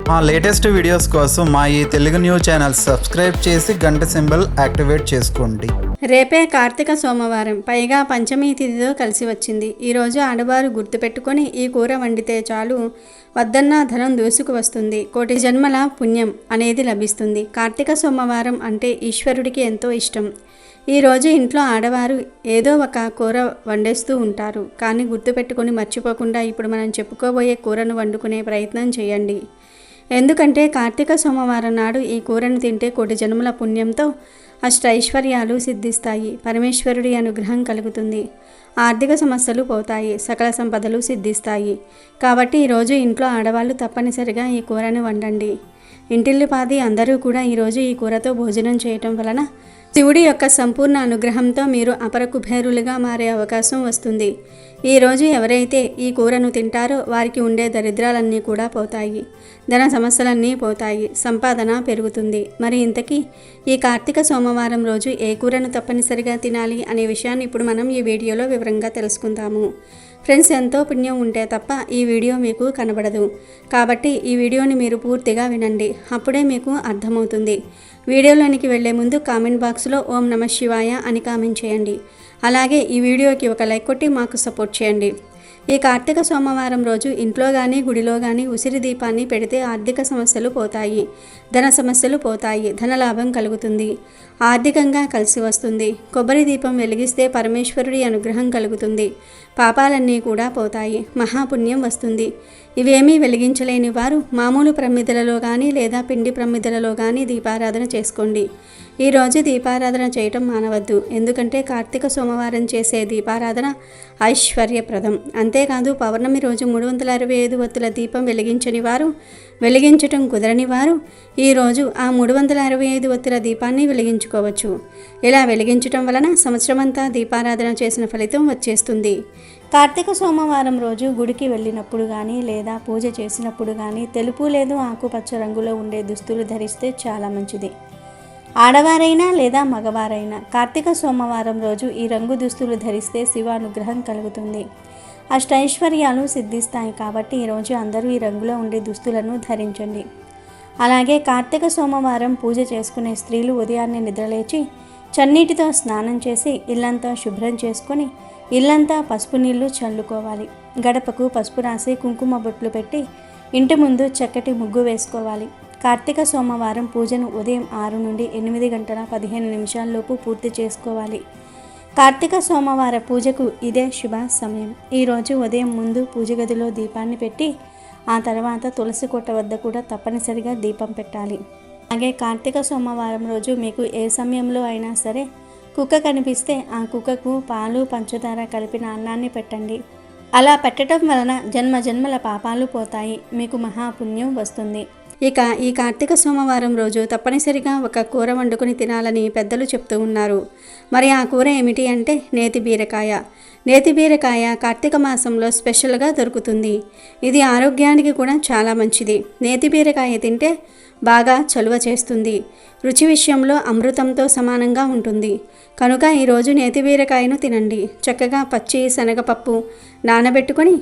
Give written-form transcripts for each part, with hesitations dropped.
మా latest videos కోసం మా ఈ తెలుగు న్యూస్ ఛానల్ సబ్స్క్రైబ్ చేసి గంట సింబల్ యాక్టివేట్ చేసుకోండి. రేపే కార్తీక సోమవారం, పైగా పంచమి తిథితో కలిసి వచ్చింది. ఈరోజు ఆడవారు గుర్తుపెట్టుకొని ఈ కూర వండితే చాలు వద్దన్నా ధనం దూసుకు వస్తుంది, కోటి జన్మల పుణ్యం అనేది లభిస్తుంది. కార్తీక సోమవారం అంటే ఈశ్వరుడికి ఎంతో ఇష్టం. ఈరోజు ఇంట్లో ఆడవారు ఏదో ఒక కూర వండేస్తూ ఉంటారు. కానీ గుర్తుపెట్టుకొని మర్చిపోకుండా ఇప్పుడు మనం చెప్పుకోబోయే కూరను వండుకునే ప్రయత్నం చేయండి. ఎందుకంటే కార్తీక సోమవారం నాడు ఈ కూరను తింటే కోటి జన్మల పుణ్యంతో అష్టైశ్వర్యాలు సిద్ధిస్తాయి, పరమేశ్వరుడి అనుగ్రహం కలుగుతుంది, ఆర్థిక సమస్యలు పోతాయి, సకల సంపదలు సిద్ధిస్తాయి. కాబట్టి ఈరోజు ఇంట్లో ఆడవాళ్ళు తప్పనిసరిగా ఈ కూరను వండండి. ఇంటిల్లిపాది అందరూ కూడా ఈరోజు ఈ కూరతో భోజనం చేయటం వలన శివుడి యొక్క సంపూర్ణ అనుగ్రహంతో మీరు అపర కుబేరులుగా మారే అవకాశం వస్తుంది. ఈరోజు ఎవరైతే ఈ కూరను తింటారో వారికి ఉండే దరిద్రాలన్నీ కూడా పోతాయి, ధన సమస్యలన్నీ పోతాయి, సంపాదన పెరుగుతుంది. మరి ఇంతకీ ఈ కార్తీక సోమవారం రోజు ఏ కూరను తప్పనిసరిగా తినాలి అనే విషయాన్ని ఇప్పుడు మనం ఈ వీడియోలో వివరంగా తెలుసుకుందాము. ఫ్రెండ్స్, ఎంతో పుణ్యం ఉంటే తప్ప ఈ వీడియో మీకు కనబడదు. కాబట్టి ఈ వీడియోని మీరు పూర్తిగా వినండి, అప్పుడే మీకు అర్థమవుతుంది. వీడియోలోనికి వెళ్లే ముందు కామెంట్ బాక్స్లో ఓం నమః శివాయ అని కామెంట్ చేయండి. అలాగే ఈ వీడియోకి ఒక లైక్ కొట్టి మాకు సపోర్ట్ చేయండి. ఈ కార్తీక సోమవారం రోజు ఇంట్లో కానీ గుడిలో కానీ ఉసిరి దీపాన్ని పెడితే ఆర్థిక సమస్యలు పోతాయి, ధన సమస్యలు పోతాయి, ధనలాభం కలుగుతుంది, ఆర్థికంగా కలిసి వస్తుంది. కొబ్బరి దీపం వెలిగిస్తే పరమేశ్వరుడి అనుగ్రహం కలుగుతుంది, పాపాలన్నీ కూడా పోతాయి, మహాపుణ్యం వస్తుంది. ఇవేమీ వెలిగించలేని వారు మామూలు ప్రమిదలలో కానీ లేదా పిండి ప్రమిదలలో కానీ దీపారాధన చేసుకోండి. ఈరోజు దీపారాధన చేయటం మానవద్దు. ఎందుకంటే కార్తీక సోమవారం చేసే దీపారాధన ఐశ్వర్యప్రదం. అంతేకాదు పౌర్ణమి రోజు 365 ఒత్తుల దీపం వెలిగించని వారు, వెలిగించటం కుదరని వారు ఈరోజు ఆ 365 ఒత్తుల దీపాన్ని వెలిగించుకోవచ్చు. ఇలా వెలిగించటం వలన సంవత్సరమంతా దీపారాధన చేసిన ఫలితం వచ్చేస్తుంది. కార్తీక సోమవారం రోజు గుడికి వెళ్ళినప్పుడు కానీ లేదా పూజ చేసినప్పుడు కానీ తెలుపు లేదు ఆకుపచ్చ రంగులో ఉండే దుస్తులు ధరిస్తే చాలా మంచిది. ఆడవారైనా లేదా మగవారైనా కార్తీక సోమవారం రోజు ఈ రంగు దుస్తులు ధరిస్తే శివానుగ్రహం కలుగుతుంది, అష్టైశ్వర్యాలు సిద్ధిస్తాయి. కాబట్టి ఈరోజు అందరూ ఈ రంగులో ఉండే దుస్తులను ధరించండి. అలాగే కార్తీక సోమవారం పూజ చేసుకునే స్త్రీలు ఉదయాన్నే నిద్రలేచి చన్నీటితో స్నానం చేసి ఇల్లంతా శుభ్రం చేసుకొని ఇల్లంతా పసుపు నీళ్లు చల్లుకోవాలి. గడపకు పసుపు రాసి కుంకుమ బొట్లు పెట్టి ఇంటి ముందు చక్కటి ముగ్గు వేసుకోవాలి. కార్తీక సోమవారం పూజను ఉదయం 6 నుండి 8 గంటల 15 నిమిషాల్లోపు పూర్తి చేసుకోవాలి. కార్తీక సోమవార పూజకు ఇదే శుభ సమయం. ఈరోజు ఉదయం ముందు పూజ గదిలో దీపాన్ని పెట్టి ఆ తర్వాత తులసి కోట వద్ద కూడా తప్పనిసరిగా దీపం పెట్టాలి. అలాగే కార్తీక సోమవారం రోజు మీకు ఏ సమయంలో అయినా సరే కుక్క కనిపిస్తే ఆ కుక్కకు పాలు పంచదార కలిపిన అన్నాన్ని పెట్టండి. అలా పెట్టడం వలన జన్మ జన్మల పాపాలు పోతాయి, మీకు మహాపుణ్యం వస్తుంది. ఇక ఈ కార్తీక సోమవారం రోజు తప్పనిసరిగా ఒక కూర వండుకొని తినాలని పెద్దలు చెప్తూ ఉన్నారు. మరి ఆ కూర ఏమిటి అంటే నేతి బీరకాయ. నేతి బీరకాయ కార్తీక మాసంలో స్పెషల్గా దొరుకుతుంది. ఇది ఆరోగ్యానికి కూడా చాలా మంచిది. నేతి బీరకాయ తింటే బాగా చలువ చేస్తుంది, రుచి విషయంలో అమృతంతో సమానంగా ఉంటుంది. కనుక ఈరోజు నేతి బీరకాయను తినండి. చక్కగా పచ్చి శనగపప్పు నానబెట్టుకొని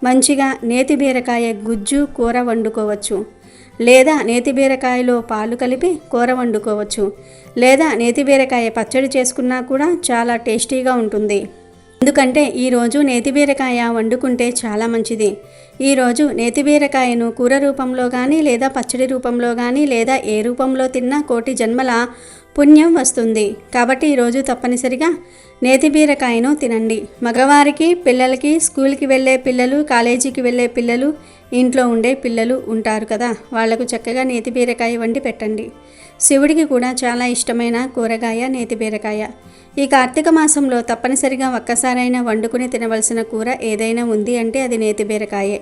మంచిగా నేతి బీరకాయ గుజ్జు కూర వండుకోవచ్చు, లేదా నేతి బీరకాయలో పాలు కలిపి కూర వండుకోవచ్చు, లేదా నేతి బీరకాయ పచ్చడి చేసుకున్నా కూడా చాలా టేస్టీగా ఉంటుంది. ఎందుకంటే ఈరోజు నేతి బీరకాయ వండుకుంటే చాలా మంచిది. ఈరోజు నేతి బీరకాయను కూర రూపంలో కానీ లేదా పచ్చడి రూపంలో కానీ లేదా ఏ రూపంలో తిన్నా కోటి జన్మల పుణ్యం వస్తుంది. కాబట్టి ఈరోజు తప్పనిసరిగా నేతి బీరకాయను తినండి. మగవారికి, పిల్లలకి, స్కూల్కి వెళ్ళే పిల్లలు, కాలేజీకి వెళ్ళే పిల్లలు, ఇంట్లో ఉండే పిల్లలు ఉంటారు కదా, వాళ్లకు చక్కగా నేతి బీరకాయ వండి పెట్టండి. శివుడికి కూడా చాలా ఇష్టమైన కూరగాయ నేతి బీరకాయ. ఈ కార్తీక మాసంలో తప్పనిసరిగా ఒక్కసారైనా వండుకుని తినవలసిన కూర ఏదైనా ఉంది అంటే అది నేతి బీరకాయే.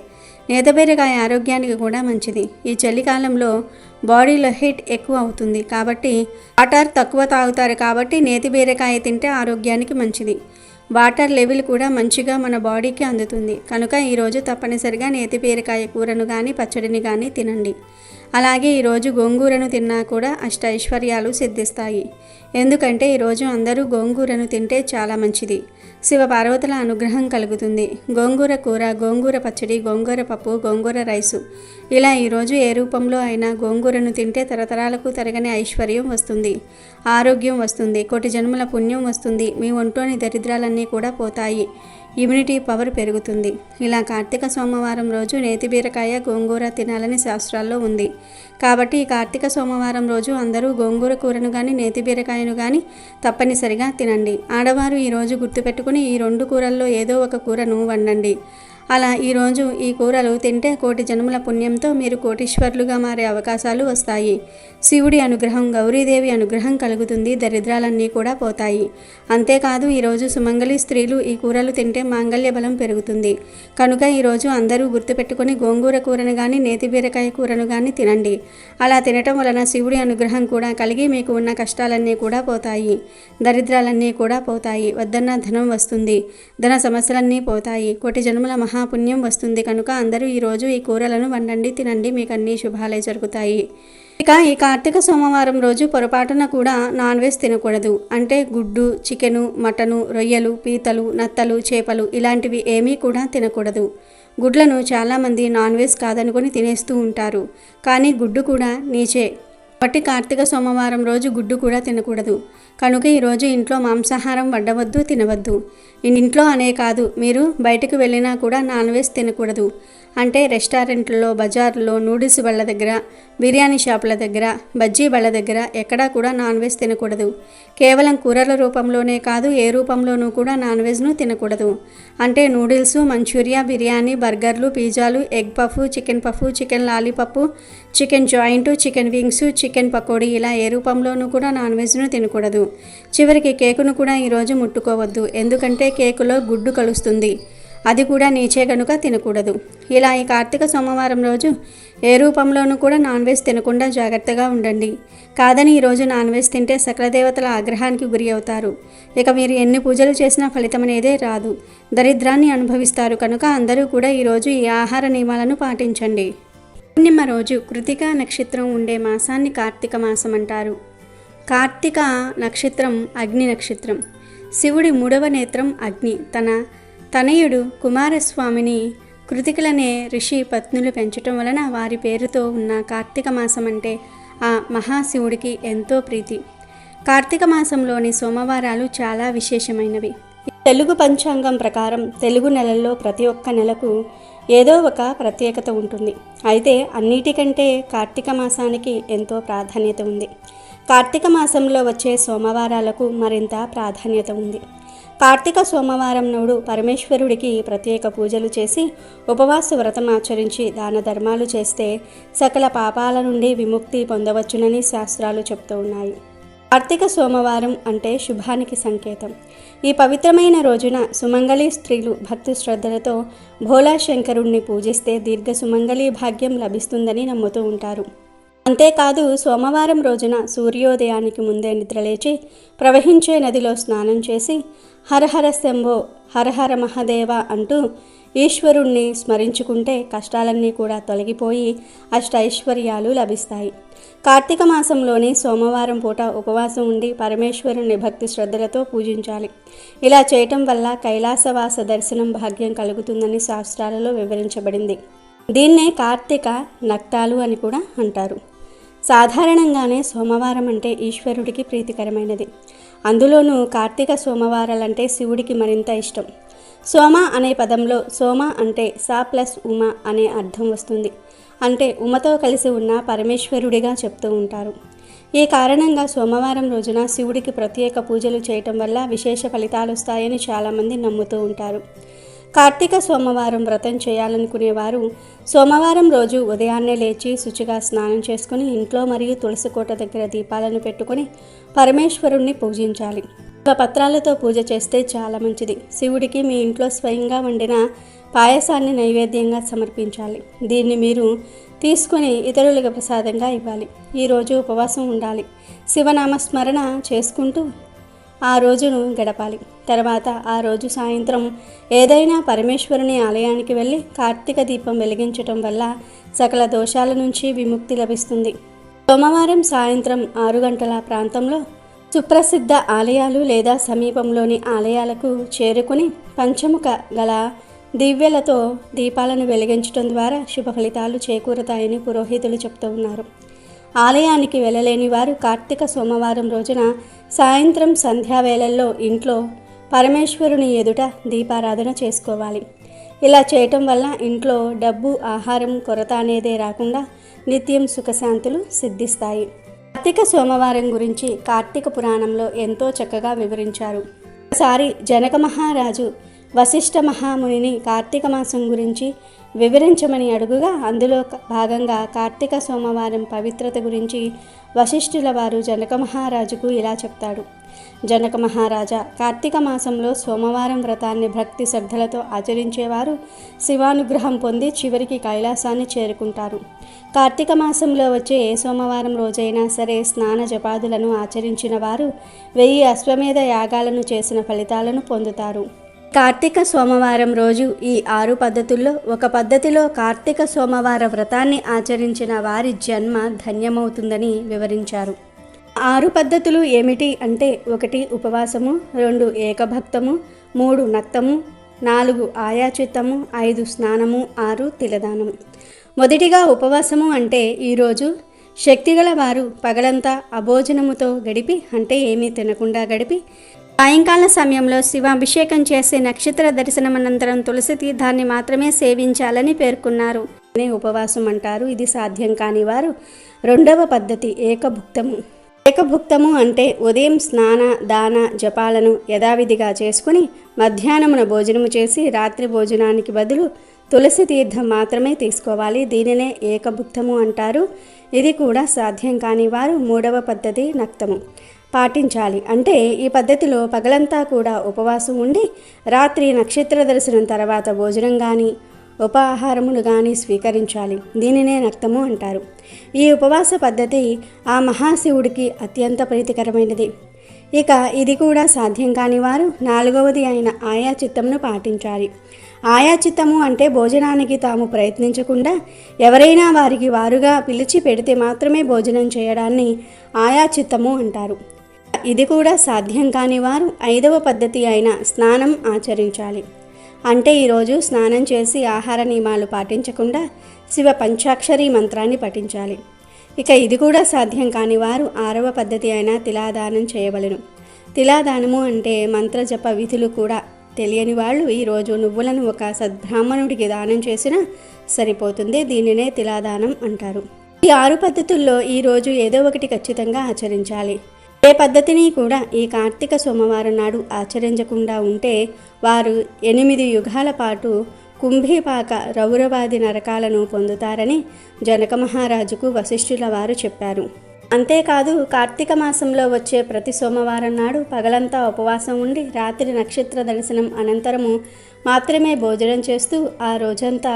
నేతి బీరకాయ ఆరోగ్యానికి కూడా మంచిది. ఈ చలికాలంలో బాడీలో హీట్ ఎక్కువ అవుతుంది కాబట్టి వాటర్ తక్కువ తాగుతారు. కాబట్టి నేతి బీరకాయ తింటే ఆరోగ్యానికి మంచిది. వాటర్ లెవెల్ కూడా మంచిగా మన బాడీకి అందుతుంది. కనుక ఈరోజు తప్పనిసరిగా నేతి బీరకాయ కూరను కానీ పచ్చడిని కానీ తినండి. అలాగే ఈరోజు గోంగూరను తిన్నా కూడా అష్టైశ్వర్యాలు సిద్ధిస్తాయి. ఎందుకంటే ఈరోజు అందరూ గోంగూరను తింటే చాలా మంచిది. శివ పార్వతుల అనుగ్రహం కలుగుతుంది. గోంగూర కూర, గోంగూర పచ్చడి, గోంగూర పప్పు, గోంగూర రైసు, ఇలా ఈరోజు ఏ రూపంలో అయినా గోంగూరను తింటే తరతరాలకు తరగని ఐశ్వర్యం వస్తుంది, ఆరోగ్యం వస్తుంది, కోటి జన్మల పుణ్యం వస్తుంది. మీ ఒంట్లోని దరిద్రాలన్నీ కూడా పోతాయి, ఇమ్యూనిటీ పవర్ పెరుగుతుంది. ఇలా కార్తీక సోమవారం రోజు నేతి బీరకాయ, గోంగూర తినాలని శాస్త్రాల్లో ఉంది. కాబట్టి ఈ కార్తీక సోమవారం రోజు అందరూ గోంగూర కూరను కానీ నేతి బీరకాయను కానీ తప్పనిసరిగా తినండి. ఆడవారు ఈరోజు గుర్తుపెట్టుకుని ఈ 2 కూరల్లో ఏదో ఒక కూరను వండండి. అలా ఈరోజు ఈ కూరలు తింటే కోటి జన్మల పుణ్యంతో మీరు కోటీశ్వర్లుగా మారే అవకాశాలు వస్తాయి. శివుడి అనుగ్రహం, గౌరీదేవి అనుగ్రహం కలుగుతుంది, దరిద్రాలన్నీ కూడా పోతాయి. అంతేకాదు ఈరోజు సుమంగళి స్త్రీలు ఈ కూరలు తింటే మాంగళ్య బలం పెరుగుతుంది. కనుక ఈరోజు అందరూ గుర్తుపెట్టుకుని గోంగూర కూరను కానీ నేతి బీరకాయ కూరను కానీ తినండి. అలా తినటం వలన శివుడి అనుగ్రహం కూడా కలిగి మీకు ఉన్న కష్టాలన్నీ కూడా పోతాయి, దరిద్రాలన్నీ కూడా పోతాయి, వద్దన్న ధనం వస్తుంది, ధన సమస్యలన్నీ పోతాయి, కోటి జన్మల మహాపుణ్యం వస్తుంది. కనుక అందరూ ఈరోజు ఈ కూరలను వండండి, తినండి, మీకు అన్ని శుభాలే జరుగుతాయి. ఇక ఈ కార్తీక సోమవారం రోజు పొరపాటున కూడా నాన్ వెజ్ తినకూడదు. అంటే గుడ్డు, చికెను, మటను, రొయ్యలు, పీతలు, నత్తలు, చేపలు ఇలాంటివి ఏమీ కూడా తినకూడదు. గుడ్లను చాలామంది నాన్ వెజ్ కాదనుకొని తినేస్తూ ఉంటారు. కానీ గుడ్డు కూడా నీచే. కాబట్టి కార్తీక సోమవారం రోజు గుడ్డు కూడా తినకూడదు. కనుక ఈరోజు ఇంట్లో మాంసాహారం వండవద్దు, తినవద్దు. ఇంట్లో అనే కాదు, మీరు బయటకు వెళ్ళినా కూడా నాన్ వెజ్ తినకూడదు. అంటే రెస్టారెంట్లలో, బజార్లో, నూడిల్స్ బళ్ళ దగ్గర, బిర్యానీ షాపుల దగ్గర, బజ్జీ బళ్ళ దగ్గర ఎక్కడా కూడా నాన్ వెజ్ తినకూడదు. కేవలం కూరల రూపంలోనే కాదు, ఏ రూపంలోనూ కూడా నాన్ వెజ్ను తినకూడదు. అంటే నూడిల్స్, మంచూరియా, బిర్యానీ, బర్గర్లు, పిజ్జాలు, egg puff, chicken lollipop, chicken joint, chicken wings, chicken pakodi ఇలా ఏ రూపంలోనూ కూడా నాన్ వెజ్ను తినకూడదు. చివరికి కేకును కూడా ఈరోజు ముట్టుకోవద్దు. ఎందుకంటే కేకులో గుడ్డు కలుస్తుంది, అది కూడా నీచే కనుక తినకూడదు. ఇలా ఈ కార్తీక సోమవారం రోజు ఏ రూపంలోనూ కూడా నాన్ వెజ్ తినకుండా జాగ్రత్తగా ఉండండి. కాదని ఈరోజు నాన్ వెజ్ తింటే సకల దేవతల ఆగ్రహానికి గురి అవుతారు. ఇక మీరు ఎన్ని పూజలు చేసినా ఫలితం అనేదే రాదు, దరిద్రాన్ని అనుభవిస్తారు. కనుక అందరూ కూడా ఈరోజు ఈ ఆహార నియమాలను పాటించండి. పూర్ణిమ రోజు కృతికా నక్షత్రం ఉండే మాసాన్ని కార్తీక మాసం అంటారు. కార్తీక నక్షత్రం అగ్ని నక్షత్రం. శివుడి 3వ నేత్రం అగ్ని. తన తనయుడు కుమారస్వామిని కృతికలనే ఋషి పత్నులు పెంచటం వలన వారి పేరుతో ఉన్న కార్తీక మాసం అంటే ఆ మహాశివుడికి ఎంతో ప్రీతి. కార్తీక మాసంలోని సోమవారాలు చాలా విశేషమైనవి. తెలుగు పంచాంగం ప్రకారం తెలుగు నెలల్లో ప్రతి ఒక్క నెలకు ఏదో ఒక ప్రత్యేకత ఉంటుంది. అయితే అన్నిటికంటే కార్తీక మాసానికి ఎంతో ప్రాధాన్యత ఉంది. కార్తీక మాసంలో వచ్చే సోమవారాలకు మరింత ప్రాధాన్యత ఉంది. కార్తీక సోమవారం నాడు పరమేశ్వరుడికి ప్రత్యేక పూజలు చేసి ఉపవాస వ్రతం ఆచరించి దాన ధర్మాలు చేస్తే సకల పాపాల నుండి విముక్తి పొందవచ్చునని శాస్త్రాలు చెప్తూ ఉన్నాయి. కార్తీక సోమవారం అంటే శుభానికి సంకేతం. ఈ పవిత్రమైన రోజున సుమంగళి స్త్రీలు భక్తి శ్రద్ధలతో భోలా శంకరుణ్ణి పూజిస్తే దీర్ఘ సుమంగళి భాగ్యం లభిస్తుందని నమ్ముతూ ఉంటారు. అంతేకాదు సోమవారం రోజున సూర్యోదయానికి ముందే నిద్రలేచి ప్రవహించే నదిలో స్నానం చేసి హరహర శంభో, హరహర మహాదేవ అంటూ ఈశ్వరుణ్ణి స్మరించుకుంటే కష్టాలన్నీ కూడా తొలగిపోయి అష్టైశ్వర్యాలు లభిస్తాయి. కార్తీక మాసంలోని సోమవారం పూట ఉపవాసం ఉండి పరమేశ్వరుని భక్తి శ్రద్ధలతో పూజించాలి. ఇలా చేయటం వల్ల కైలాసవాస దర్శనం భాగ్యం కలుగుతుందని శాస్త్రాలలో వివరించబడింది. దీన్నే కార్తీక నక్తాలు అని కూడా అంటారు. సాధారణంగానే సోమవారం అంటే ఈశ్వరుడికి ప్రీతికరమైనది. అందులోనూ కార్తీక సోమవారాలంటే శివుడికి మరింత ఇష్టం. సోమ అనే పదంలో సోమ అంటే సా ప్లస్ ఉమ అనే అర్థం వస్తుంది. అంటే ఉమతో కలిసి ఉన్న పరమేశ్వరుడిగా చెప్తూ ఉంటారు. ఈ కారణంగా సోమవారం రోజున శివుడికి ప్రత్యేక పూజలు చేయటం వల్ల విశేష ఫలితాలు వస్తాయని చాలామంది నమ్ముతూ ఉంటారు. కార్తీక సోమవారం వ్రతం చేయాలనుకునేవారు సోమవారం రోజు ఉదయాన్నే లేచి శుచిగా స్నానం చేసుకుని ఇంట్లో మరియు తులసి కోట దగ్గర దీపాలను పెట్టుకుని పరమేశ్వరుణ్ణి పూజించాలి. పత్రాలతో పూజ చేస్తే చాలా మంచిది. శివుడికి మీ ఇంట్లో స్వయంగా వండిన పాయసాన్ని నైవేద్యంగా సమర్పించాలి. దీన్ని మీరు తీసుకుని ఇతరులకు ప్రసాదంగా ఇవ్వాలి. ఈరోజు ఉపవాసం ఉండాలి. శివనామస్మరణ చేసుకుంటూ ఆ రోజును గడపాలి. తర్వాత ఆ రోజు సాయంత్రం ఏదైనా పరమేశ్వరుని ఆలయానికి వెళ్ళి కార్తీక దీపం వెలిగించటం వల్ల సకల దోషాల నుంచి విముక్తి లభిస్తుంది. సోమవారం సాయంత్రం 6 గంటల ప్రాంతంలో సుప్రసిద్ధ ఆలయాలు లేదా సమీపంలోని ఆలయాలకు చేరుకుని పంచముఖ గల దివ్యలతో దీపాలను వెలిగించడం ద్వారా శుభ ఫలితాలు చేకూరుతాయని పురోహితులు చెప్తూ ఉన్నారు. ఆలయానికి వెళ్ళలేని వారు కార్తీక సోమవారం రోజున సాయంత్రం సంధ్యావేళల్లో ఇంట్లో పరమేశ్వరుని ఎదుట దీపారాధన చేసుకోవాలి. ఇలా చేయటం వల్ల ఇంట్లో డబ్బు, ఆహారం కొరత అనేదే రాకుండా నిత్యం సుఖశాంతులు సిద్ధిస్తాయి. కార్తీక సోమవారం గురించి కార్తీక పురాణంలో ఎంతో చక్కగా వివరించారు. ఒకసారి జనక మహారాజు వశిష్ఠ మహామునిని కార్తీక మాసం గురించి వివరించమని అడుగుగా అందులో భాగంగా కార్తీక సోమవారం పవిత్రత గురించి వశిష్ఠుల వారు జనక మహారాజుకు ఇలా చెప్తాడు. జనక మహారాజా, కార్తీక మాసంలో సోమవారం వ్రతాన్ని భక్తి శ్రద్ధలతో ఆచరించేవారు శివానుగ్రహం పొంది చివరికి కైలాసాన్ని చేరుకుంటారు. కార్తీక మాసంలో వచ్చే ఏ సోమవారం రోజైనా సరే స్నాన జపాదులను ఆచరించిన వారు 1000 అశ్వమేధ యాగాలను చేసిన ఫలితాలను పొందుతారు. కార్తీక సోమవారం రోజు ఈ 6 పద్ధతుల్లో ఒక పద్ధతిలో కార్తీక సోమవార వ్రతాన్ని ఆచరించిన వారి జన్మ ధన్యమవుతుందని వివరించారు. 6 పద్ధతులు ఏమిటి అంటే 1 ఉపవాసము, 2 ఏకభక్తము, 3 నక్తము, 4 ఆయాచిత్తము, 5 స్నానము, 6 తిలదానము. మొదటిగా ఉపవాసము అంటే ఈరోజు శక్తిగల వారు పగలంతా అభోజనముతో గడిపి అంటే ఏమీ తినకుండా గడిపి సాయంకాల సమయంలో శివాభిషేకం చేసే నక్షత్ర దర్శనం అనంతరం తులసి తీర్థాన్ని మాత్రమే సేవించాలని పేర్కొన్నారు. ఉపవాసం అంటారు. ఇది సాధ్యం కాని వారు 2వ పద్ధతి ఏకభుక్తము. ఏకభుక్తము అంటే ఉదయం స్నాన, దాన, జపాలను యథావిధిగా చేసుకుని మధ్యాహ్నమున భోజనము చేసి రాత్రి భోజనానికి బదులు తులసి తీర్థం మాత్రమే తీసుకోవాలి. దీనినే ఏకభుక్తము అంటారు. ఇది కూడా సాధ్యం కాని వారు 3వ పద్ధతి నక్తము పాటించాలి. అంటే ఈ పద్ధతిలో పగలంతా కూడా ఉపవాసం ఉండి రాత్రి నక్షత్ర దర్శనం తర్వాత భోజనం కానీ ఉపాహారములు కానీ స్వీకరించాలి. దీనినే నక్తము అంటారు. ఈ ఉపవాస పద్ధతి ఆ మహాశివుడికి అత్యంత ప్రీతికరమైనది. ఇక ఇది కూడా సాధ్యం కాని వారు 4వది అయిన ఆయాచిత్తమును పాటించాలి. ఆయాచిత్తము అంటే భోజనానికి తాము ప్రయత్నించకుండా ఎవరైనా వారికి వారుగా పిలిచి పెడితే మాత్రమే భోజనం చేయడాన్ని ఆయాచిత్తము అంటారు. ఇది కూడా సాధ్యం కాని వారు 5వ పద్ధతి అయిన స్నానం ఆచరించాలి. అంటే ఈరోజు స్నానం చేసి ఆహార నియమాలు పాటించకుండా శివ పంచాక్షరి మంత్రాన్ని పఠించాలి. ఇక ఇది కూడా సాధ్యం కాని వారు 6వ పద్ధతి అయిన తిలాదానం చేయవలెను. తిలాదానము అంటే మంత్రజప విధులు కూడా తెలియని వాళ్ళు ఈరోజు నువ్వులను ఒక సద్బ్రాహ్మణుడికి దానం చేసినా సరిపోతుంది. దీనినే తిలాదానం అంటారు. ఈ 6 పద్ధతుల్లో ఈరోజు ఏదో ఒకటి ఖచ్చితంగా ఆచరించాలి. ఏ పద్ధతిని కూడా ఈ కార్తీక సోమవారం నాడు ఆచరించకుండా ఉంటే వారు 8 యుగాల పాటు కుంభీపాక రౌరవాది నరకాలను పొందుతారని జనక మహారాజుకు వశిష్ఠుల వారు చెప్పారు. అంతేకాదు కార్తీక మాసంలో వచ్చే ప్రతి సోమవారం నాడు పగలంతా ఉపవాసం ఉండి రాత్రి నక్షత్ర దర్శనం అనంతరము మాత్రమే భోజనం చేస్తూ ఆ రోజంతా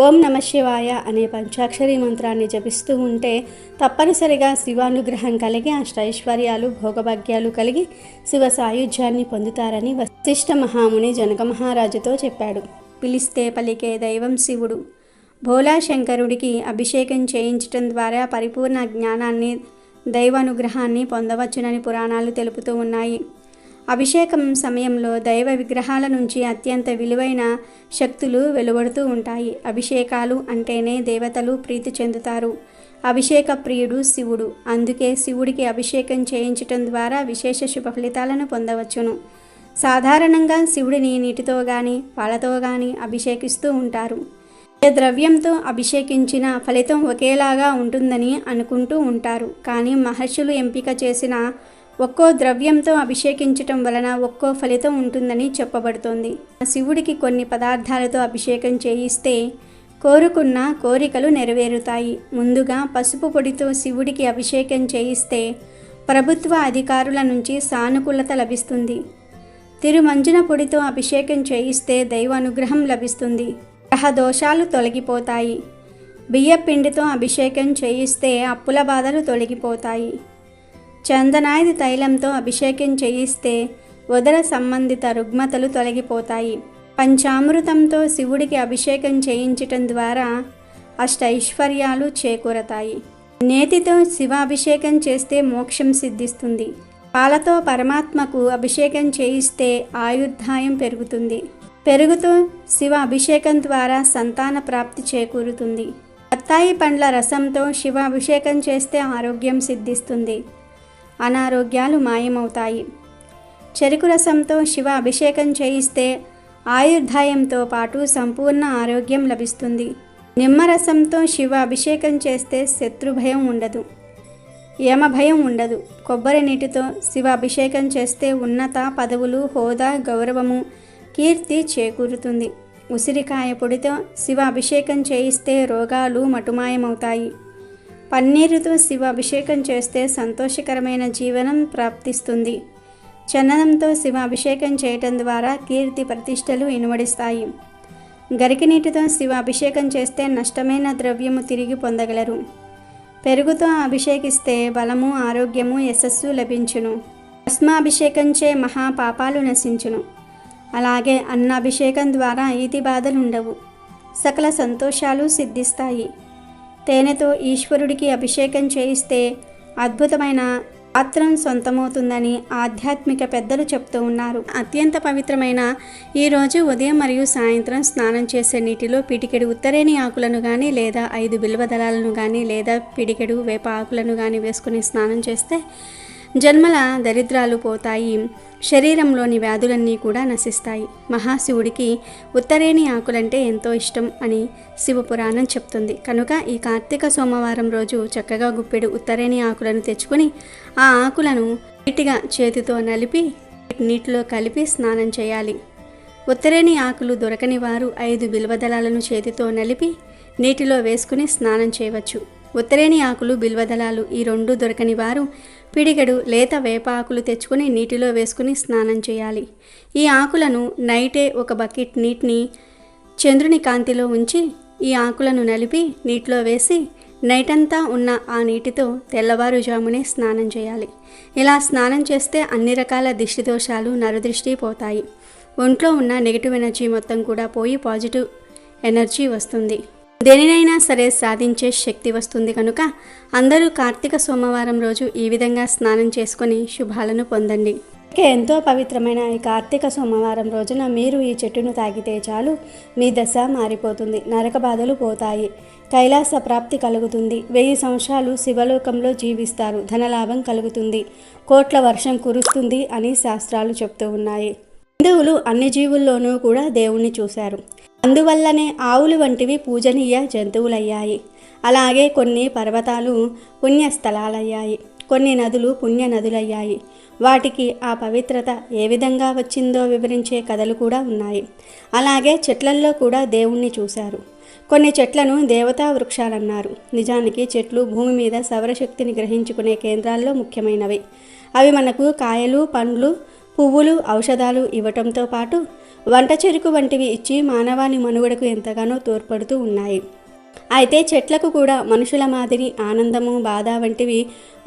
ఓం నమశివాయ అనే పంచాక్షరి మంత్రాన్ని జపిస్తూ ఉంటే తప్పనిసరిగా శివానుగ్రహం కలిగి అష్టైశ్వర్యాలు భోగభాగ్యాలు కలిగి శివ సాయుధ్యాన్ని పొందుతారని వశిష్ఠ మహాముని జనక మహారాజుతో చెప్పాడు. పిలిస్తే పలికే దైవం శివుడు. భోలాశంకరుడికి అభిషేకం చేయించటం ద్వారా పరిపూర్ణ జ్ఞానాన్ని, దైవానుగ్రహాన్ని పొందవచ్చునని పురాణాలు తెలుపుతూ ఉన్నాయి. అభిషేకం సమయంలో దైవ విగ్రహాల నుంచి అత్యంత విలువైన శక్తులు వెలువడుతూ ఉంటాయి. అభిషేకాలు అంటేనే దేవతలు ప్రీతి చెందుతారు. అభిషేక ప్రియుడు శివుడు. అందుకే శివుడికి అభిషేకం చేయించటం ద్వారా విశేష శుభ ఫలితాలను పొందవచ్చును. సాధారణంగా శివుడిని నీటితో కానీ పాలతో కానీ అభిషేకిస్తూ ఉంటారు. ఏ ద్రవ్యంతో అభిషేకించిన ఫలితం ఒకేలాగా ఉంటుందని అనుకుంటూ ఉంటారు. కానీ మహర్షులు ఎంపిక చేసిన ఒక్కో ద్రవ్యంతో అభిషేకించటం వలన ఒక్కో ఫలితం ఉంటుందని చెప్పబడుతోంది. శివుడికి కొన్ని పదార్థాలతో అభిషేకం చేయిస్తే కోరుకున్న కోరికలు నెరవేరుతాయి. ముందుగా పసుపు పొడితో శివుడికి అభిషేకం చేయిస్తే ప్రభుత్వ అధికారుల నుంచి సానుకూలత లభిస్తుంది. తిరుమంజన పొడితో అభిషేకం చేయిస్తే దైవ అనుగ్రహం లభిస్తుంది. గ్రహ దోషాలు తొలగిపోతాయి. బియ్య పిండితో అభిషేకం చేయిస్తే అప్పుల బాధలు తొలగిపోతాయి. చందనాది తైలంతో అభిషేకం చేయిస్తే ఉదర సంబంధిత రుగ్మతలు తొలగిపోతాయి. పంచామృతంతో శివుడికి అభిషేకం చేయించటం ద్వారా అష్టైశ్వర్యాలు చేకూరతాయి. నేతితో శివాభిషేకం చేస్తే మోక్షం సిద్ధిస్తుంది. పాలతో పరమాత్మకు అభిషేకం చేయిస్తే ఆయుర్దాయం పెరుగుతుంది. పెరుగుతో శివ అభిషేకం ద్వారా సంతాన ప్రాప్తి చేకూరుతుంది. బత్తాయి పండ్ల రసంతో శివ అభిషేకం చేస్తే ఆరోగ్యం సిద్ధిస్తుంది. అనారోగ్యాలు మాయమవుతాయి. చెరుకు రసంతో శివ అభిషేకం చేయిస్తే ఆయుర్దాయంతో పాటు సంపూర్ణ ఆరోగ్యం లభిస్తుంది. నిమ్మరసంతో శివ అభిషేకం చేస్తే శత్రుభయం ఉండదు, యమభయం ఉండదు. కొబ్బరి నీటితో శివ అభిషేకం చేస్తే ఉన్నత పదవులు, హోదా, గౌరవము, కీర్తి చేకూరుతుంది. ఉసిరికాయ పొడితో శివ అభిషేకం చేయిస్తే రోగాలు మటుమాయమవుతాయి. పన్నీరుతో శివ అభిషేకం చేస్తే సంతోషకరమైన జీవనం ప్రాప్తిస్తుంది. చందనంతో శివ అభిషేకం చేయటం ద్వారా కీర్తి ప్రతిష్టలు ఇనుమడిస్తాయి. గరికి నీటితో శివ అభిషేకం చేస్తే నష్టమైన ద్రవ్యము తిరిగి పొందగలరు. పెరుగుతో అభిషేకిస్తే బలము, ఆరోగ్యము, యశస్సు లభించును. భస్మాభిషేకంచే మహాపాపాలు నశించును. అలాగే అన్నాభిషేకం ద్వారా ఈతి బాధలుండవు. సకల సంతోషాలు సిద్ధిస్తాయి. తేనెతో ఈశ్వరుడికి అభిషేకం చేయిస్తే అద్భుతమైన పాత్రం సొంతమవుతుందని ఆధ్యాత్మిక పెద్దలు చెప్తూ ఉన్నారు. అత్యంత పవిత్రమైన ఈరోజు ఉదయం మరియు సాయంత్రం స్నానం చేసే నీటిలో పిడికెడు ఉత్తరేణి ఆకులను కానీ లేదా 5 బిల్వ దళాలను కానీ లేదా పిడికెడు వేప ఆకులను కానీ వేసుకుని స్నానం చేస్తే జన్మల దరిద్రాలు పోతాయి. శరీరంలోని వ్యాధులన్నీ కూడా నశిస్తాయి. మహాశివుడికి ఉత్తరేణి ఆకులంటే ఎంతో ఇష్టం అని శివపురాణం చెప్తుంది. కనుక ఈ కార్తీక సోమవారం రోజు చక్కగా గుప్పెడు ఉత్తరేణి ఆకులను తెచ్చుకొని ఆ ఆకులను నీటిగా చేతితో నలిపి నీటిలో కలిపి స్నానం చేయాలి. ఉత్తరేణి ఆకులు దొరకని వారు 5 బిల్వదళాలను చేతితో నలిపి నీటిలో వేసుకుని స్నానం చేయవచ్చు. ఉత్తరేణి ఆకులు, బిల్వదళాలు ఈ 2 దొరకని వారు పిడిగడు లేత వేప ఆకులు తెచ్చుకొని నీటిలో వేసుకుని స్నానం చేయాలి. ఈ ఆకులను నైటే ఒక బకెట్ నీటిని చంద్రుని కాంతిలో ఉంచి ఈ ఆకులను నలిపి నీటిలో వేసి నైటంతా ఉన్న ఆ నీటితో తెల్లవారుజామునే స్నానం చేయాలి. ఇలా స్నానం చేస్తే అన్ని రకాల దిష్టి దోషాలు, నరదృష్టి పోతాయి. ఒంట్లో ఉన్న నెగిటివ్ ఎనర్జీ మొత్తం కూడా పోయి పాజిటివ్ ఎనర్జీ వస్తుంది. దేనినైనా సరే సాధించే శక్తి వస్తుంది. కనుక అందరూ కార్తీక సోమవారం రోజు ఈ విధంగా స్నానం చేసుకొని శుభాలను పొందండి. ఎంతో పవిత్రమైన ఈ కార్తీక సోమవారం రోజున మీరు ఈ చెట్టును తాగితే చాలు మీ దశ మారిపోతుంది. నరక బాధలు పోతాయి. కైలాస ప్రాప్తి కలుగుతుంది. 1000 సంవత్సరాలు శివలోకంలో జీవిస్తారు. ధనలాభం కలుగుతుంది. కోట్ల వర్షం కురుస్తుంది అని శాస్త్రాలు చెప్తూ ఉన్నాయి. హిందువులు అన్ని జీవుల్లోనూ కూడా దేవుణ్ణి చూశారు. అందువల్లనే ఆవులు వంటివి పూజనీయ జంతువులయ్యాయి. అలాగే కొన్ని పర్వతాలు పుణ్యస్థలాలయ్యాయి. కొన్ని నదులు పుణ్య నదులయ్యాయి. వాటికి ఆ పవిత్రత ఏ విధంగా వచ్చిందో వివరించే కథలు కూడా ఉన్నాయి. అలాగే చెట్లల్లో కూడా దేవుణ్ణి చూశారు. కొన్ని చెట్లను దేవతా వృక్షాలన్నారు. నిజానికి చెట్లు భూమి మీద సౌరశక్తిని గ్రహించుకునే కేంద్రాల్లో ముఖ్యమైనవి. అవి మనకు కాయలు, పండ్లు, పువ్వులు, ఔషధాలు ఇవ్వటంతో పాటు వంట చెరుకు వంటివి ఇచ్చి మానవాళి మనుగడకు ఎంతగానో తోడ్పడుతూ ఉన్నాయి. అయితే చెట్లకు కూడా మనుషుల మాదిరి ఆనందము, బాధ వంటివి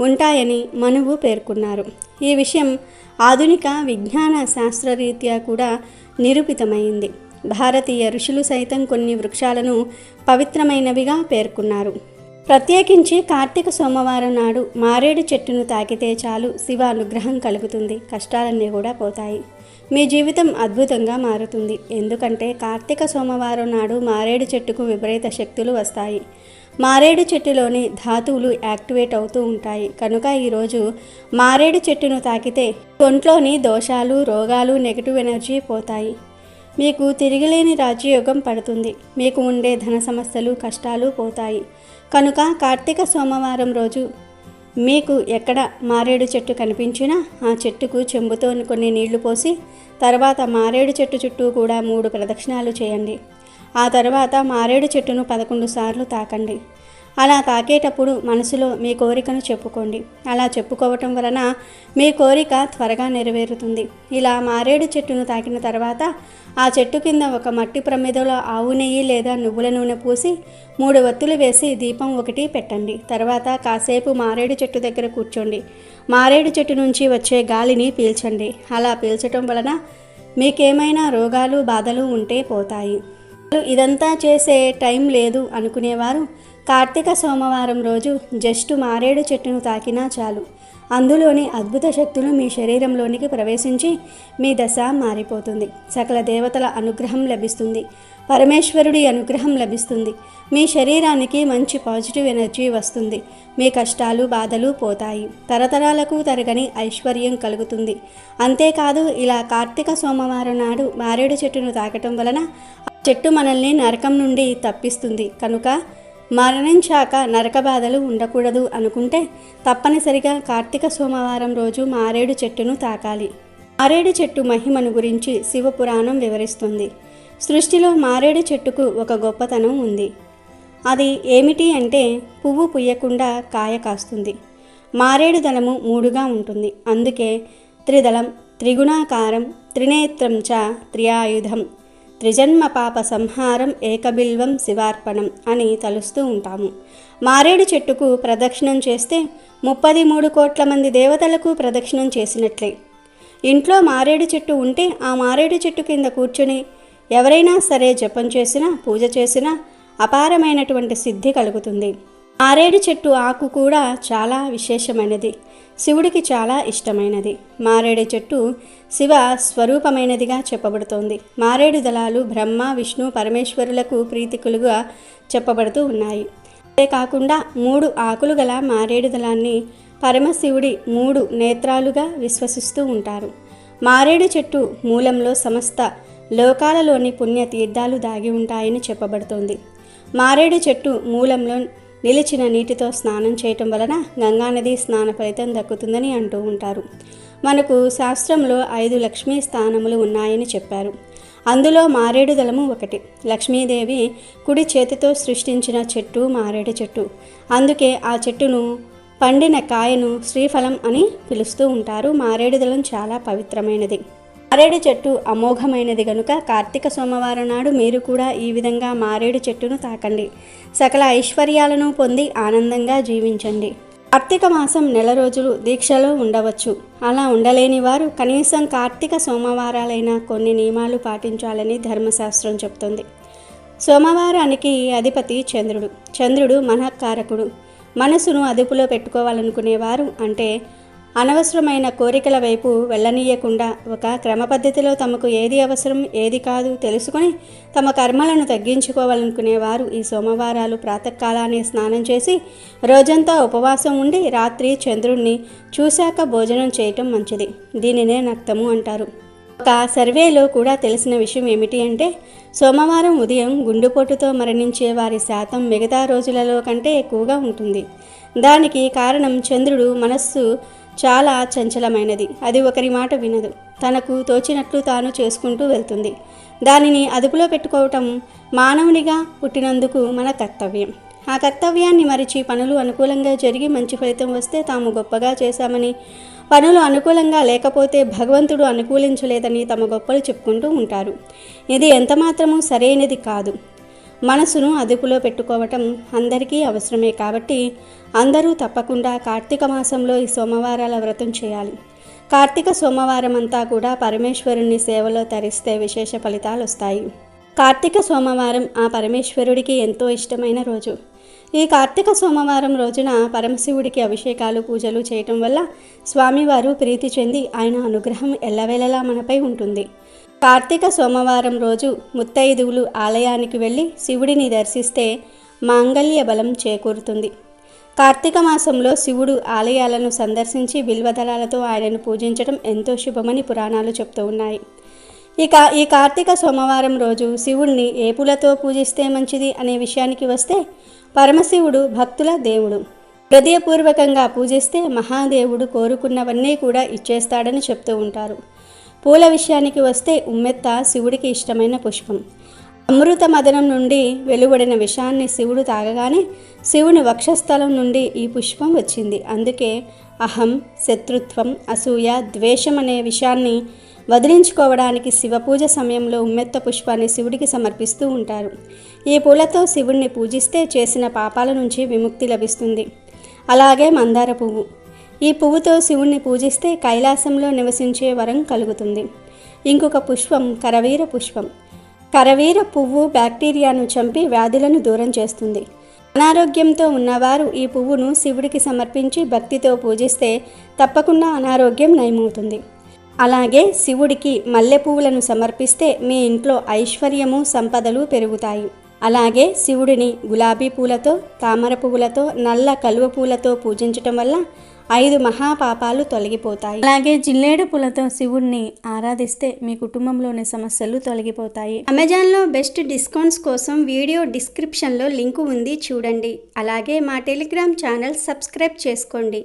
ఉంటాయని మనువు పేర్కొన్నారు. ఈ విషయం ఆధునిక విజ్ఞాన శాస్త్రరీత్యా కూడా నిరూపితమైంది. భారతీయ ఋషులు సైతం కొన్ని వృక్షాలను పవిత్రమైనవిగా పేర్కొన్నారు. ప్రత్యేకించి కార్తీక సోమవారం నాడు మారేడు చెట్టును తాకితే చాలు శివ అనుగ్రహం కలుగుతుంది. కష్టాలన్నీ కూడా పోతాయి. మీ జీవితం అద్భుతంగా మారుతుంది. ఎందుకంటే కార్తీక సోమవారం నాడు మారేడు చెట్టుకు విపరీత శక్తులు వస్తాయి. మారేడు చెట్టులోని ధాతువులు యాక్టివేట్ అవుతూ ఉంటాయి. కనుక ఈరోజు మారేడు చెట్టును తాకితే ఒంట్లోని దోషాలు, రోగాలు, నెగిటివ్ ఎనర్జీ పోతాయి. మీకు తిరిగిలేని రాజ్యయోగం పడుతుంది. మీకు ఉండే ధన సమస్యలు, కష్టాలు పోతాయి. కనుక కార్తీక సోమవారం రోజు మీకు ఎక్కడ మారేడు చెట్టు కనిపించినా ఆ చెట్టుకు చెంబుతో కొన్ని నీళ్లు పోసి తర్వాత మారేడు చెట్టు చుట్టూ కూడా 3 ప్రదక్షిణాలు చేయండి. ఆ తర్వాత మారేడు చెట్టును 11 సార్లు తాకండి. అలా తాకేటప్పుడు మనసులో మీ కోరికను చెప్పుకోండి. అలా చెప్పుకోవటం వలన మీ కోరిక త్వరగా నెరవేరుతుంది. ఇలా మారేడు చెట్టును తాకిన తర్వాత ఆ చెట్టు కింద ఒక మట్టి ప్రమిదలో ఆవు నెయ్యి లేదా నువ్వుల నూనె పూసి 3 ఒత్తులు వేసి దీపం ఒకటి పెట్టండి. తర్వాత కాసేపు మారేడు చెట్టు దగ్గర కూర్చోండి. మారేడు చెట్టు నుంచి వచ్చే గాలిని పీల్చండి. అలా పీల్చటం వలన మీకేమైనా రోగాలు బాధలు ఉంటే పోతాయి. ఇదంతా చేసే టైం లేదు అనుకునేవారు కార్తీక సోమవారం రోజు జస్ట్ మారేడు చెట్టును తాకినా చాలు. అందులోని అద్భుత శక్తులు మీ శరీరంలోనికి ప్రవేశించి మీ దశ మారిపోతుంది. సకల దేవతల అనుగ్రహం లభిస్తుంది. పరమేశ్వరుడి అనుగ్రహం లభిస్తుంది. మీ శరీరానికి మంచి పాజిటివ్ ఎనర్జీ వస్తుంది. మీ కష్టాలు బాధలు పోతాయి. తరతరాలకు తరగని ఐశ్వర్యం కలుగుతుంది. అంతేకాదు ఇలా కార్తీక సోమవారం నాడు మారేడు చెట్టును తాకటం వలన చెట్టు మనల్ని నరకం నుండి తప్పిస్తుంది. కనుక మరణించాక నరక బాధలు ఉండకూడదు అనుకుంటే తప్పనిసరిగా కార్తీక సోమవారం రోజు మారేడు చెట్టును తాకాలి. మారేడు చెట్టు మహిమను గురించి శివపురాణం వివరిస్తుంది. సృష్టిలో మారేడు చెట్టుకు ఒక గొప్పతనం ఉంది. అది ఏమిటి అంటే పువ్వు పుయ్యకుండా కాయ కాస్తుంది. మారేడు దళము 3గా ఉంటుంది. అందుకే త్రిదళం, త్రిగుణాకారం, త్రినేత్రం చ త్రియాయుధం, త్రిజన్మ పాప సంహారం, ఏకబిల్వం శివార్పణం అని తలుస్తూ ఉంటాము. మారేడు చెట్టుకు ప్రదక్షిణం చేస్తే 33 కోట్ల మంది దేవతలకు ప్రదక్షిణం చేసినట్లే. ఇంట్లో మారేడు చెట్టు ఉంటే ఆ మారేడు చెట్టు కింద కూర్చుని ఎవరైనా సరే జపం చేసినా పూజ చేసినా అపారమైనటువంటి సిద్ధి కలుగుతుంది. మారేడు చెట్టు ఆకు కూడా చాలా విశేషమైనది. శివుడికి చాలా ఇష్టమైనది. మారేడు చెట్టు శివ స్వరూపమైనదిగా చెప్పబడుతోంది. మారేడు దళాలు బ్రహ్మ, విష్ణు, పరమేశ్వరులకు ప్రీతికులుగా చెప్పబడుతూ ఉన్నాయి. అంతేకాకుండా 3 ఆకులు గల మారేడు దళాన్ని పరమశివుడి 3 నేత్రాలుగా విశ్వసిస్తూ ఉంటారు. మారేడు చెట్టు మూలంలో సమస్త లోకాలలోని పుణ్యతీర్థాలు దాగి ఉంటాయని చెప్పబడుతోంది. మారేడు చెట్టు మూలంలో నిలిచిన నీటితో స్నానం చేయటం వలన గంగానది స్నాన ఫలితం దక్కుతుందని అంటూ ఉంటారు. మనకు శాస్త్రంలో 5 లక్ష్మీ స్థానములు ఉన్నాయని చెప్పారు. అందులో మారేడు దళము ఒకటి. లక్ష్మీదేవి కుడి చేతితో సృష్టించిన చెట్టు మారేడు చెట్టు. అందుకే ఆ చెట్టును పండిన కాయను శ్రీఫలం అని పిలుస్తూ ఉంటారు. మారేడు దళం చాలా పవిత్రమైనది. మారేడు చెట్టు అమోఘమైనది గనుక కార్తీక సోమవారం నాడు మీరు కూడా ఈ విధంగా మారేడు చెట్టును తాకండి. సకల ఐశ్వర్యాలను పొంది ఆనందంగా జీవించండి. కార్తీక మాసం నెల రోజులు దీక్షలో ఉండవచ్చు. అలా ఉండలేని వారు కనీసం కార్తీక సోమవారాలైన కొన్ని నియమాలు పాటించాలని ధర్మశాస్త్రం చెప్తుంది. సోమవారానికి అధిపతి చంద్రుడు. చంద్రుడు మనఃకారకుడు. మనసును అదుపులో పెట్టుకోవాలనుకునేవారు అంటే అనవసరమైన కోరికల వైపు వెళ్ళనీయకుండా ఒక క్రమ పద్ధతిలో తమకు ఏది అవసరం ఏది కాదు తెలుసుకొని తమ కర్మలను తగ్గించుకోవాలనుకునేవారు ఈ సోమవారాలు ప్రాతకాలాన్ని స్నానం చేసి రోజంతా ఉపవాసం ఉండి రాత్రి చంద్రుణ్ణి చూశాక భోజనం చేయటం మంచిది. దీనినే నక్తము అంటారు. ఒక సర్వేలో కూడా తెలిసిన విషయం ఏమిటి అంటే సోమవారం ఉదయం గుండెపోటుతో మరణించే వారి శాతం మిగతా రోజులలో కంటే ఎక్కువగా ఉంటుంది. దానికి కారణం చంద్రుడు మనస్సు చాలా చంచలమైనది. అది ఒకరి మాట వినదు. తనకు తోచినట్లు తాను చేసుకుంటూ వెళ్తుంది. దానిని అదుపులో పెట్టుకోవటం మానవునిగా పుట్టినందుకు మన కర్తవ్యం. ఆ కర్తవ్యాన్ని మరిచి పనులు అనుకూలంగా జరిగి మంచి ఫలితం వస్తే తాము గొప్పగా చేశామని, పనులు అనుకూలంగా లేకపోతే భగవంతుడు అనుకూలించలేదని తమ గొప్పలు చెప్పుకుంటూ ఉంటారు. ఇది ఎంతమాత్రమూ సరైనది కాదు. మనసును అదుపులో పెట్టుకోవటం అందరికీ అవసరమే. కాబట్టి అందరూ తప్పకుండా కార్తీక మాసంలో ఈ సోమవారాల వ్రతం చేయాలి. కార్తీక సోమవారం అంతా కూడా పరమేశ్వరుని సేవలో తరిస్తే విశేష ఫలితాలు వస్తాయి. కార్తీక సోమవారం ఆ పరమేశ్వరుడికి ఎంతో ఇష్టమైన రోజు. ఈ కార్తీక సోమవారం రోజున పరమశివుడికి అభిషేకాలు పూజలు చేయటం వల్ల స్వామివారు ప్రీతి చెంది ఆయన అనుగ్రహం ఎల్లవేళలా మనపై ఉంటుంది. కార్తీక సోమవారం రోజు ముత్తైదువులు ఆలయానికి వెళ్ళి శివుడిని దర్శిస్తే మాంగళ్య బలం చేకూరుతుంది. కార్తీక మాసంలో శివుడు ఆలయాలను సందర్శించి బిల్వదళాలతో ఆయనను పూజించడం ఎంతో శుభమని పురాణాలు చెప్తూ ఉన్నాయి. ఇక ఈ కార్తీక సోమవారం రోజు శివుడిని ఏ పూలతో పూజిస్తే మంచిది అనే విషయానికి వస్తే పరమశివుడు భక్తుల దేవుడు. హృదయపూర్వకంగా పూజిస్తే మహాదేవుడు కోరుకున్నవన్నీ కూడా ఇచ్చేస్తాడని చెప్తూ ఉంటారు. పూల విషయానికి వస్తే ఉమ్మెత్త శివుడికి ఇష్టమైన పుష్పం. అమృత మదనం నుండి వెలువడిన విషాన్ని శివుడు తాగగానే శివుని వక్షస్థలం నుండి ఈ పుష్పం వచ్చింది. అందుకే అహం, శత్రుత్వం, అసూయ, ద్వేషం అనే విషాన్ని వదిలించుకోవడానికి శివపూజ సమయంలో ఉమ్మెత్త పుష్పాన్ని శివుడికి సమర్పిస్తూ ఉంటారు. ఈ పూలతో శివుడిని పూజిస్తే చేసిన పాపాల నుంచి విముక్తి లభిస్తుంది. అలాగే మందార పువ్వు. ఈ పువ్వుతో శివుణ్ణి పూజిస్తే కైలాసంలో నివసించే వరం కలుగుతుంది. ఇంకొక పుష్పం కరవీర పుష్పం. కరవీర పువ్వు బ్యాక్టీరియాను చంపి వ్యాధులను దూరం చేస్తుంది. అనారోగ్యంతో ఉన్నవారు ఈ పువ్వును శివుడికి సమర్పించి భక్తితో పూజిస్తే తప్పకుండా అనారోగ్యం నయమవుతుంది. అలాగే శివుడికి మల్లె పువ్వులను సమర్పిస్తే మీ ఇంట్లో ఐశ్వర్యము, సంపదలు పెరుగుతాయి. అలాగే శివుడిని గులాబీ పూలతో, తామర పువ్వులతో, నల్ల కలువ పూలతో పూజించటం వల్ల 5 మహాపాపాలు తొలగిపోతాయి. అలాగే జిల్లేడు పూలతో శివుడిని ఆరాధిస్తే మీ కుటుంబంలోని సమస్యలు తొలగిపోతాయి. అమెజాన్లో బెస్ట్ డిస్కౌంట్స్ కోసం వీడియో డిస్క్రిప్షన్లో లింకు ఉంది, చూడండి. అలాగే మా టెలిగ్రామ్ ఛానల్ సబ్స్క్రైబ్ చేసుకోండి.